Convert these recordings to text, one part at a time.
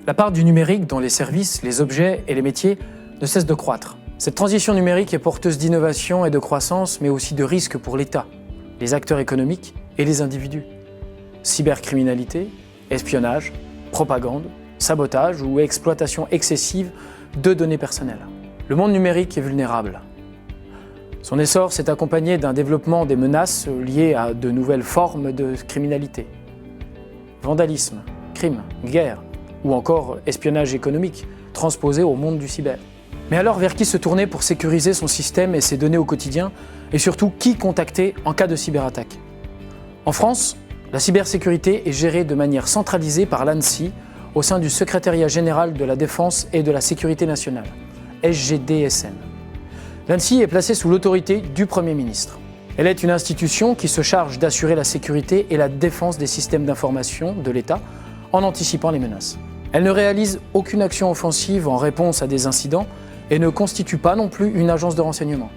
La part du numérique dans les services, les objets et les métiers ne cesse de croître. Cette transition numérique est porteuse d'innovation et de croissance, mais aussi de risques pour l'État, les acteurs économiques et les individus. Cybercriminalité, espionnage, propagande, sabotage ou exploitation excessive de données personnelles. Le monde numérique est vulnérable. Son essor s'est accompagné d'un développement des menaces liées à de nouvelles formes de criminalité. Vandalisme, crime, guerre ou encore espionnage économique transposé au monde du cyber. Mais alors vers qui se tourner pour sécuriser son système et ses données au quotidien et surtout qui contacter en cas de cyberattaque? En France, la cybersécurité est gérée de manière centralisée par l'ANSSI au sein du Secrétariat général de la Défense et de la Sécurité nationale, SGDSN. L'ANSSI est placée sous l'autorité du Premier ministre. Elle est une institution qui se charge d'assurer la sécurité et la défense des systèmes d'information de l'État en anticipant les menaces. Elle ne réalise aucune action offensive en réponse à des incidents et ne constitue pas non plus une agence de renseignement.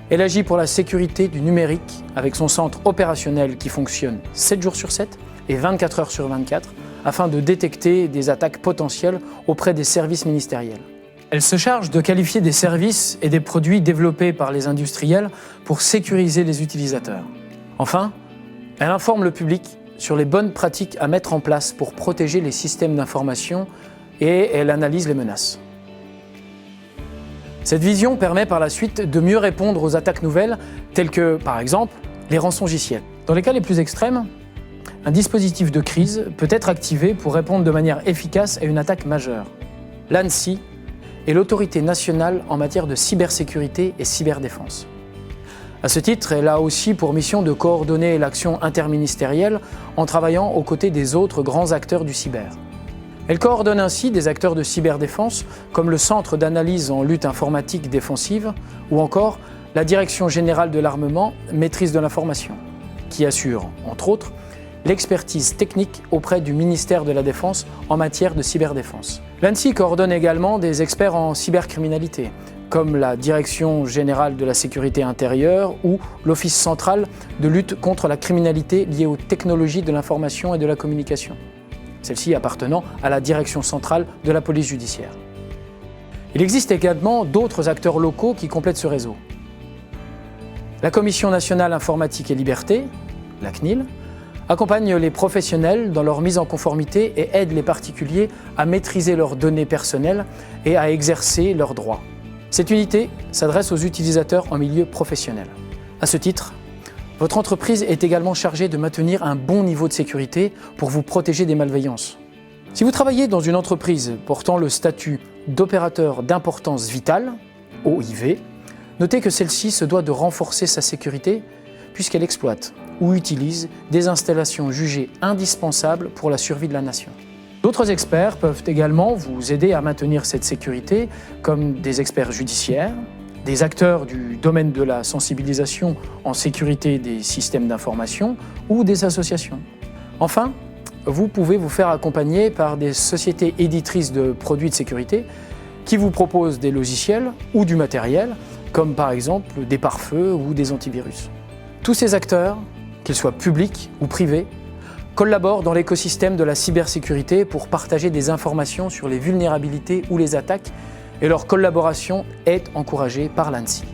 Elle agit pour la sécurité du numérique avec son centre opérationnel qui fonctionne 7 jours sur 7 et 24 heures sur 24 afin de détecter des attaques potentielles auprès des services ministériels. Elle se charge de qualifier des services et des produits développés par les industriels pour sécuriser les utilisateurs. Enfin, elle informe le public sur les bonnes pratiques à mettre en place pour protéger les systèmes d'information et elle analyse les menaces. Cette vision permet par la suite de mieux répondre aux attaques nouvelles, telles que, par exemple, les rançongiciels. Dans les cas les plus extrêmes, un dispositif de crise peut être activé pour répondre de manière efficace à une attaque majeure. L'ANSSI est l'autorité nationale en matière de cybersécurité et cyberdéfense. À ce titre, elle a aussi pour mission de coordonner l'action interministérielle en travaillant aux côtés des autres grands acteurs du cyber. Elle coordonne ainsi des acteurs de cyberdéfense comme le Centre d'analyse en lutte informatique défensive ou encore la Direction générale de l'armement, maîtrise de l'information, qui assure, entre autres, l'expertise technique auprès du ministère de la Défense en matière de cyberdéfense. L'ANSSI coordonne également des experts en cybercriminalité, comme la Direction générale de la sécurité intérieure ou l'Office central de lutte contre la criminalité liée aux technologies de l'information et de la communication, celle-ci appartenant à la Direction centrale de la police judiciaire. Il existe également d'autres acteurs locaux qui complètent ce réseau. La Commission nationale informatique et liberté, la CNIL, accompagne les professionnels dans leur mise en conformité et aide les particuliers à maîtriser leurs données personnelles et à exercer leurs droits. Cette unité s'adresse aux utilisateurs en milieu professionnel. À ce titre, votre entreprise est également chargée de maintenir un bon niveau de sécurité pour vous protéger des malveillances. Si vous travaillez dans une entreprise portant le statut d'opérateur d'importance vitale, OIV, notez que celle-ci se doit de renforcer sa sécurité puisqu'elle exploite ou utilise des installations jugées indispensables pour la survie de la nation. D'autres experts peuvent également vous aider à maintenir cette sécurité, comme des experts judiciaires, des acteurs du domaine de la sensibilisation en sécurité des systèmes d'information ou des associations. Enfin, vous pouvez vous faire accompagner par des sociétés éditrices de produits de sécurité qui vous proposent des logiciels ou du matériel, comme par exemple des pare-feux ou des antivirus. Tous ces acteurs, qu'ils soient publics ou privés, collaborent dans l'écosystème de la cybersécurité pour partager des informations sur les vulnérabilités ou les attaques et leur collaboration est encouragée par l'ANSSI.